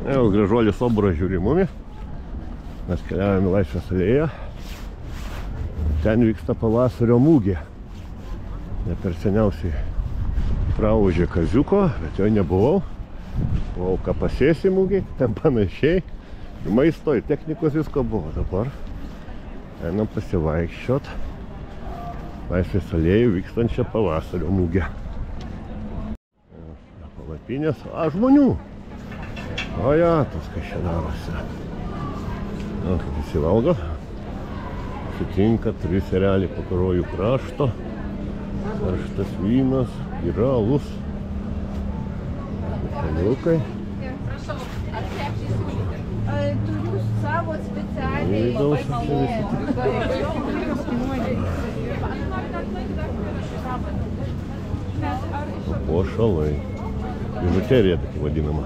Jau Gražuolį Soborą žiūri mumi. Mes keliavame Laisvės alėją. Ten vyksta pavasario mūgė. Ne per seniausiai praužė Kaziuko, bet jo nebuvau. Buvau Kapasėsi mūgė, ten panašiai. Maisto ir technikos visko buvo. Dabar einam pasivaikščiot Laisvės alėjų vykstančią pavasario mūgę. Palapinės, žmonių! O ja, tas kas čia darosi. Kaip visi valgo. Sutinka 3 ereliai Pakarojų krašto. Karštas vynas, yra alus. Keliukai. Turiu savo specialiai. Papuošalai. Bižuterija taip vadinama.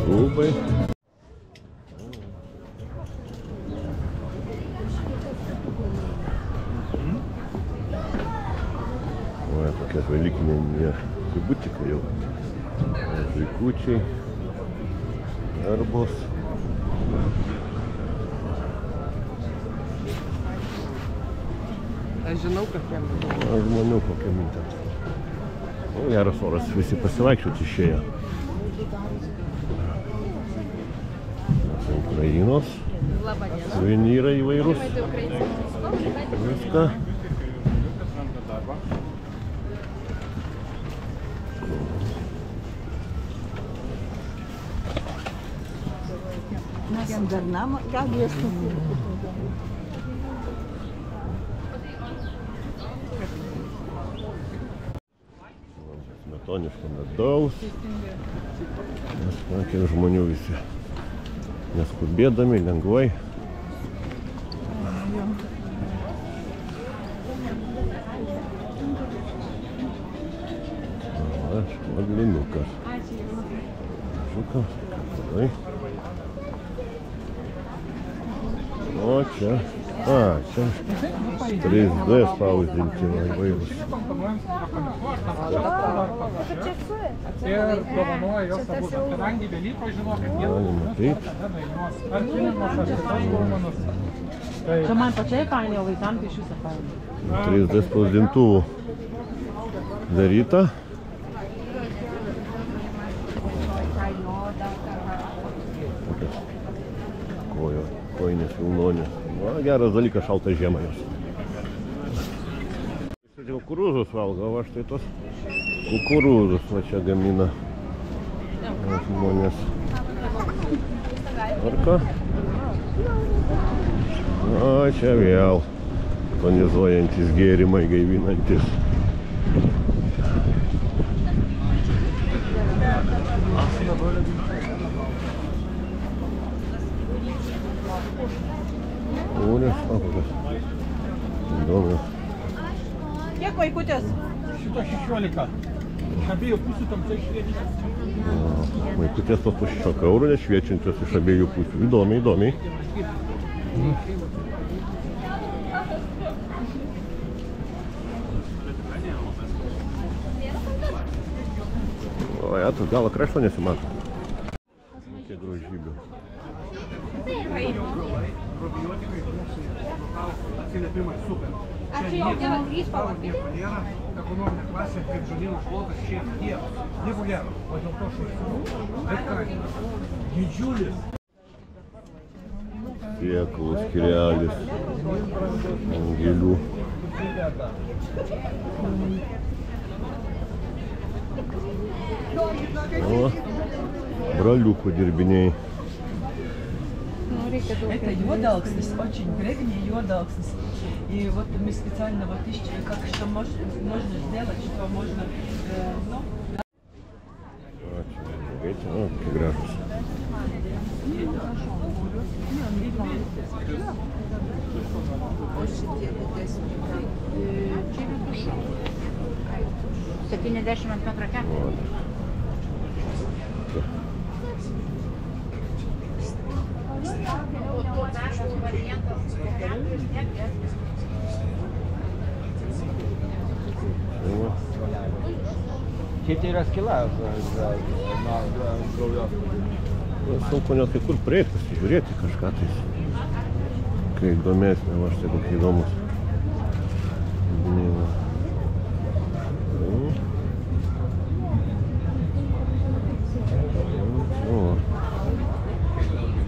Rūbai. O, tokia velykinė butika jau. Žaikučiai. Arbos. Aš žinau, kokia minta. Aš žmonių kokia minta. Geras oras, visi pasivaikščioti išėjo. Ukrainos. Suvenyrai įvairūs. Viską. Gendarnam, gal viešų. Smetoniško medaus. Kiek žmonių visi. Neskubėdami, lengvai. Šmaglinukas. Žukas. Gerai. O čia. Čia 3D spausdinti įvairūs. Ir dovanoja jos abu, kadangi Velyko žino, kad jie Čia man pačiai fainė, o vaikam tai iš viso fainė. 3D spausdintuvų daryta. Kojinės vilnonės. Geras dalykas, šalta žiema jos. Kukurūzus valgo, va štai tos kukurūzus va čia gamina žmonės. Arka. O čia vėl tonizuojantis gėrimai, gaivinantis. Urės, kokios įdomios. Kiek vaikutės? Šito 16. Iš abiejų pusių tamsiai šviečiančios. Vaikutės tos po 16 eurų nešviečiančios iš abiejų pusių. Įdomiai, įdomiai. O, tu galo krašto nesimato. Kiek grožybių. Probiotikai mūsų atsiliepimai super. Čia nieko nėra, ekonominė klasė, kaip žalynų šlokas šiek tiek. Nieko gero, o dėl to šaistų. Bet kaina. Didžiulis. Sėklų skirelis. Angelių. O, braliukų dirbiniai. Это йодалксис, очень древний йодалксис. И вот мы специально вот ищем, как что можно сделать, что можно, ну... О, какие граждане. Kiek tai yra skila nuo kraujospūdžio? Sunku net kai kur prieiti, pasižiūrėti kažką tais. Kai įdomesnė, va štai kokie įdomus.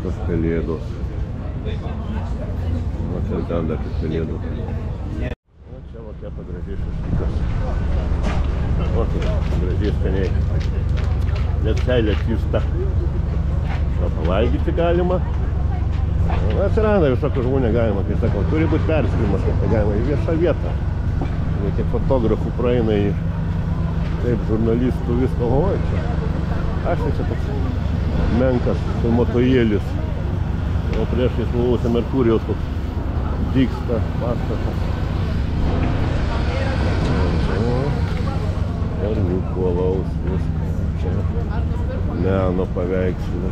Tos pelėdos. Va ten dar kaip pelėdos. Čia va kepa gražiai šašlykas. Va taip, gražiai skaniai. Net seilė tįsta. Va pavalgyti galima. Atsiranda visokių žmonių galima, kai sakau, turi būti perspėjimas, kad galima į viešą vietą. Tiek fotografų praeina į taip žurnalistų visko, oi čia. Aš čia toks menkas filmuotojėlis. O priešais buvusią Merkurijos koks dygsta pastatas. Perliukų alaus viską. Čia meno paveikslų.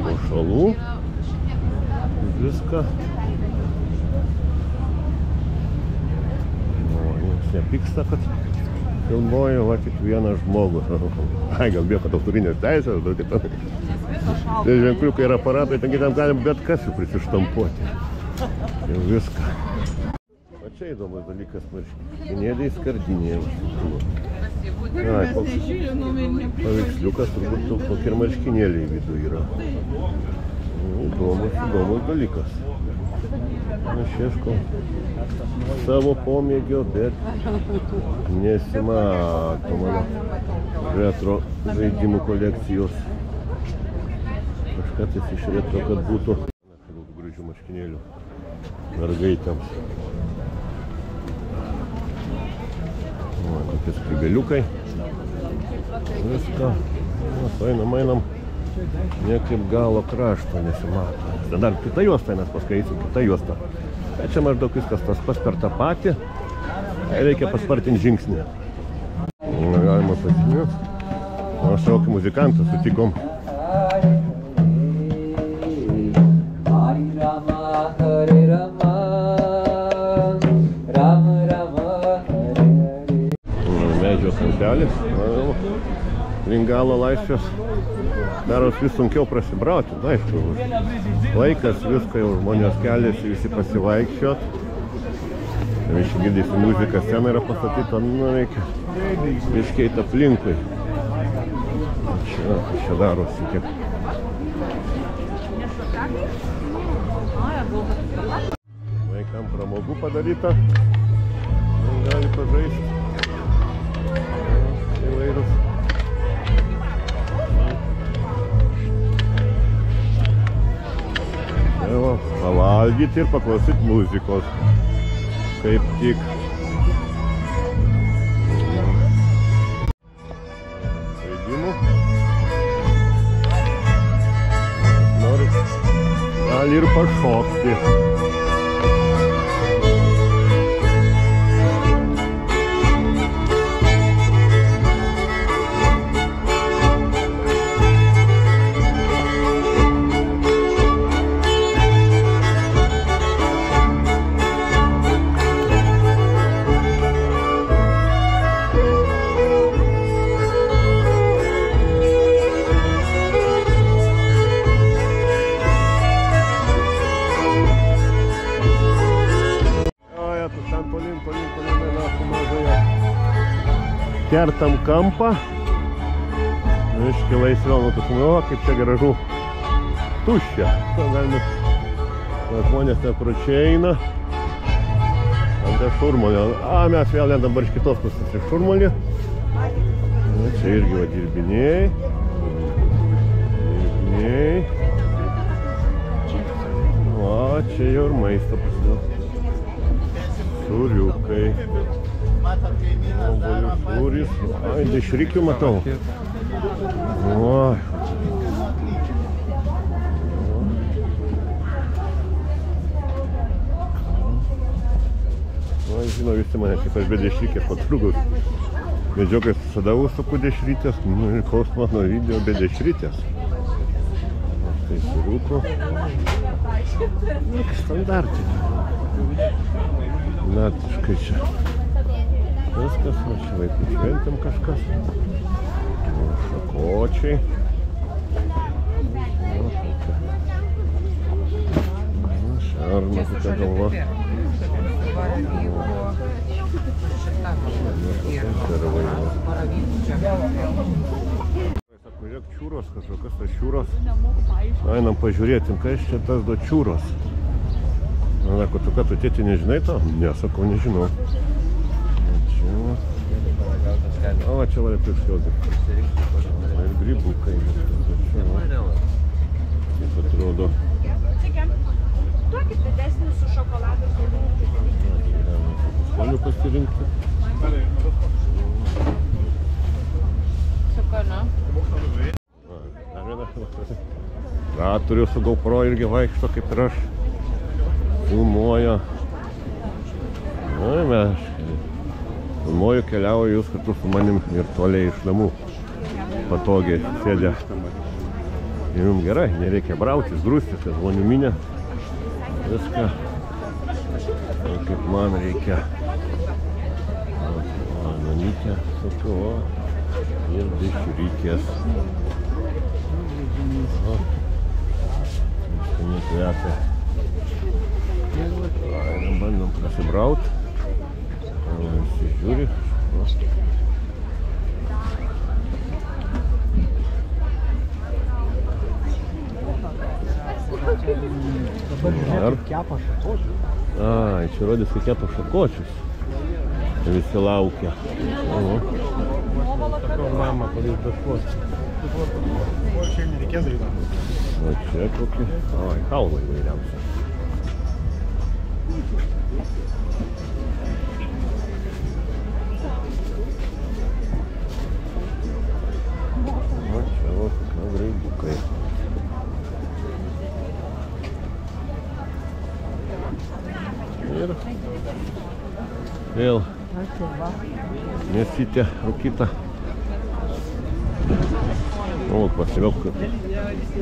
Po šalų viską. Niekas nepyksta, kad filmuoju va tik vieną žmogų. Ai, gal bijo, kad autorinės teisės, bet kitam. Tai ženkliukai ir aparatai, ten kitam galim bet kas jų prisištampuoti. Jau viską. O čia įdomus dalykas marškinėliai skardinėje. Ai, koks paveiksliukas, turbūt kokie ir marškinėliai vidų yra. Įdomus dalykas. Aš ieškau savo pomėgio, bet nesimato mano retro žaidimų kolekcijos. Kažką tais iš retro, kad būtų gražių marškinėlių mergaitėms. Kokie skrybeliukai. Viską. Einam. Niekaip galo krašto nesimato. Dar kita juosta, nes paskaisim kitą juostą. Bet čia maždaug viskas tas pas per tą patį. Reikia paspartinti žingsnį. Galima pasimėti. O aš tokį muzikantą sutikom. Medžio kampelis. Ringalo laisvės. Daros vis sunkiau prasibrauti. Na, aišku, laikas, viską jau žmonės keliasi, visi pasivaikščiot. Visi girdėsi muzika, scena yra pastatyta, nu, reikia iškeit aplinkui. Čia darosi kiek. Vaikam pramogų padaryta. Gali pažaisti. Įvairūs. Pavalgyti ir paklausyti muzikos. Kaip tik. Žaidimų. Nori, gali ir pašokti. Kertam kampą. Iški laisviau nutusime, o kaip čia gražu. Tuščia. Žmonės nepročiai eina. Ant šurmulio. Mes vėl lendam iš kitos pusės iš šurmulį. Čia irgi va dirbiniai. O, čia jau ir maisto pasidėl. Sūriukai. Obuolių sūris. Ai, dešrikių matau. Oi. Oi, žino visi mane, kaip aš be dešrikės patrugus. Medžiokas visada užsuku dešrytės. Nu ir koks mano video be dešrytės. tai suriuko. Standartinė. Natiškai čia. Viskas, va čia vaikų šventėm kažkas. Šakočiai. Šarma kokia galva. Sako, žiūrėk, čiūros kažkokios, tas čiūros. Einam pažiūrėtim, kas čia tas do čiūros. Sako, tu ką, tu tėti nežinai to? Ne, sakau, nežinau. O, čia valia pirškiauti. Ir grybukai. Kaip atrodo. Duokit didesnį su šokoladu. Skonių pasirinkti. Sukana. Turiu su GoPro irgi vaikšto kaip ir aš. Filmuoja. Na, mes filmuoju, keliauju jūs kartu su manim ir toliai iš namų. Patogiai sėdė. Ir jums gerai, nereikia brautis, grūstis, kad žmonių minė. Viską. Kaip man reikia. Nanytė, sakau, ir dešrykės. Skaniai kvepia. Bandom prasibraut. Visi žiūri. Kepa šakočius. Ai, čia rodys, kad kepa šakočius. Visi laukia. Mama, padės bet kuo. Čia nereikės daryti. O čia kokį. Ai, kaulai vairiausia. O čia va, kokie graibukai. Ir vėl mėsytė rūkyta. O, pasivelk,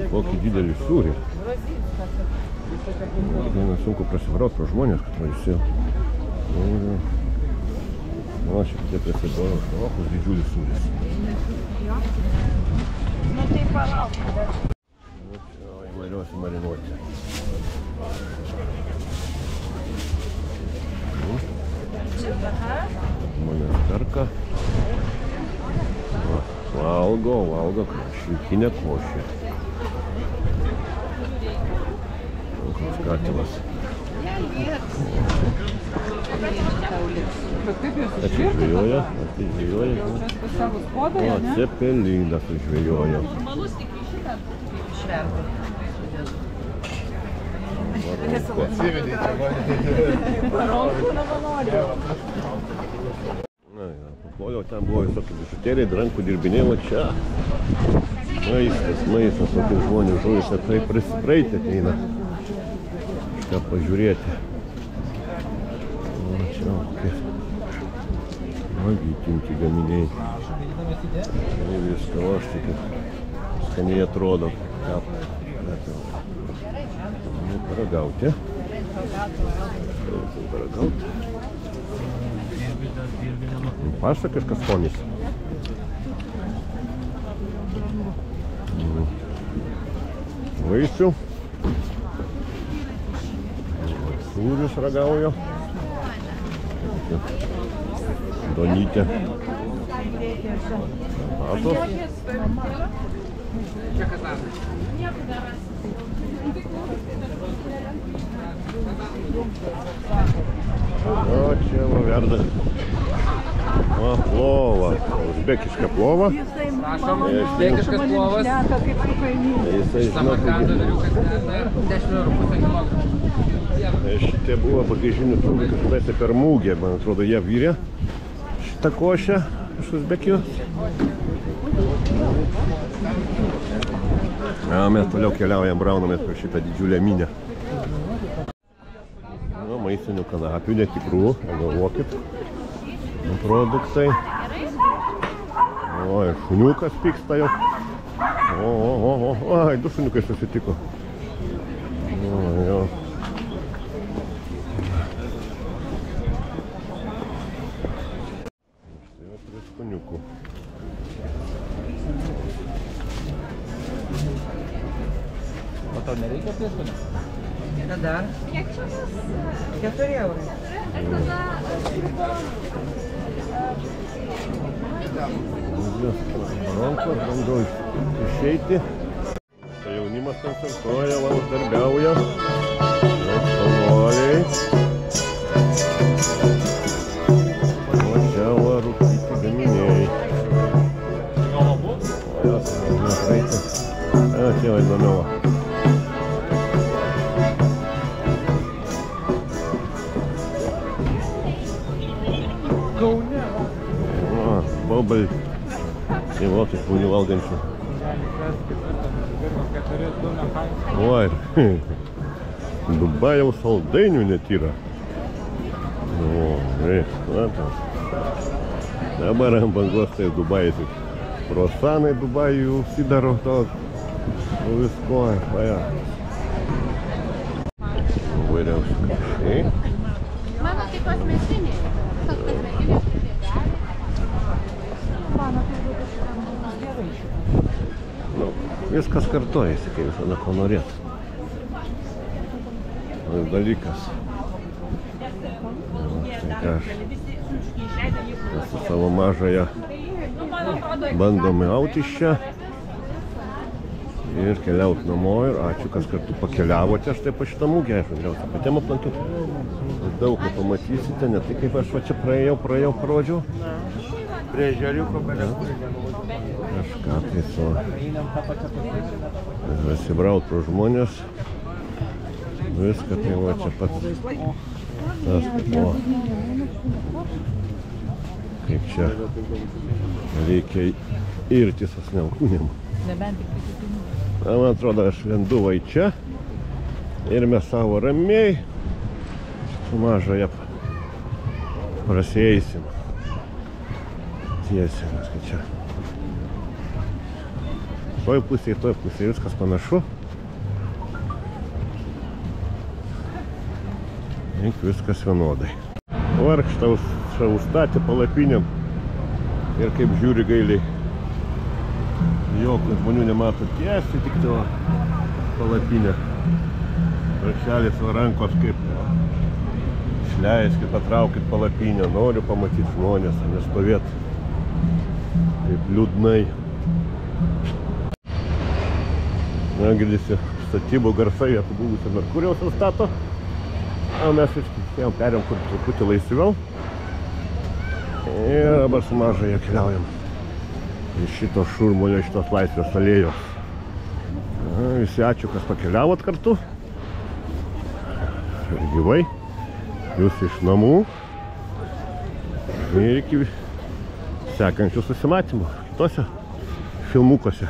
kokį didelį sūrį. Sunku prasivarot pro žmonės, kad visi. O, šiek tiek prisiduoju, koks didžiulis sūris. Nu tai palauk. Čia įvairiuosi marinuoti. Žmonės perka. Valgo šilkinę košę. Koks katilas. Atsižvėjoja. O, cepeliną sužvėjojo. Paklojau, ten buvo visokie bižuteriai, rankų dirbiniai, o čia maistas, tokių žmonių žuvis, ir tai prisipraeiti ateina kažką pažiūrėti. O čia kokie vytinti gaminiai. Tai viską, o aš tik skaniai atrodo. Paragauti. Paragauti. Pasakiškas skonis. Vaisių. Sūrius ragauju. Donytė. Patos. O čia va verda. O, plova. Uzbekiška plova. Uzbekiškas plovas. Jisai, žinot, 10 eurų pusę kilogramų. šitie buvo bagažinių turbūt kažkadaise per mugę, man atrodo, jie vyrė šitą košę iš Uzbekijos. Mes toliau keliaujam, braunamės per šitą didžiulę minę. Maistinių kanapių, netikrų, pagalvokit, produktai. O, ir šuniukas pyksta jau. Ai, du šuniukai susitiko. Jo. Štai jau prie šuniukų. O tau nereikia prieskonių? Tada. Kiek čia bus? 4 eurai. Ir tada Rankos, bandau išeiti. Tai jaunimas koncertuoja, darbiauja. Šaunuoliai. O čia va rūkyti gaminiai. O jos, nepraeiti. Čia va įdomiau. Baubai. Tai va, tai žmonių valgančių. Oi, Dubajaus saldainių net yra. O, matom. Dabar ant bangos tai Dubajai. Kruasanai Dubajų užsidaro to visko. Vairiausi kažkai. mano tai kosmetiniai. Tas kosmetinis Nu, viskas kartojasi, kai visada ko norėt. Tas dalykas. Tai ką aš su savo mažąją bandome auti iš čia ir keliauti namo. Ir ačiū, kas kartu pakeliavote štai po šitą mugę. Aš galiausiai patiem aplankyti. Daug ko pamatysite, ne tai kaip aš va čia praėjau, parodžiau. Prie žeriuko, kažką tai su pasibraut pro žmonės. Viską tai va čia pats tas kaip čia reikia irti su sniaukūnėm. Man atrodo, aš lendu va į čia ir mes savo ramiai su mažąją prasieisim. Tiesiai, nes kad čia toj pusėje viskas panašu. Viskas vienodai. Vargštą užstatė palapinėm ir kaip žiūri gailiai. Jokių žmonių nemato, tiesiai tik to palapinę. Rakšelis va rankos kaip išleiskit, patraukit palapinę. Noriu pamatyti žmonės, o nestovėt kaip liūdnai. Na, girdisi statybų garsai apibūgusio Merkurijaus stato. O mes jau perėm kur truputį laisviau. Ir dabar su mažąja keliaujam iš šito šurmulio, iš šitos Laisvės alėjos. Visi ačiū, kas pakeliavot kartu. Ir gyvai. Jūs iš namų. Ir iki sekančių susimatymų kitose filmukuose.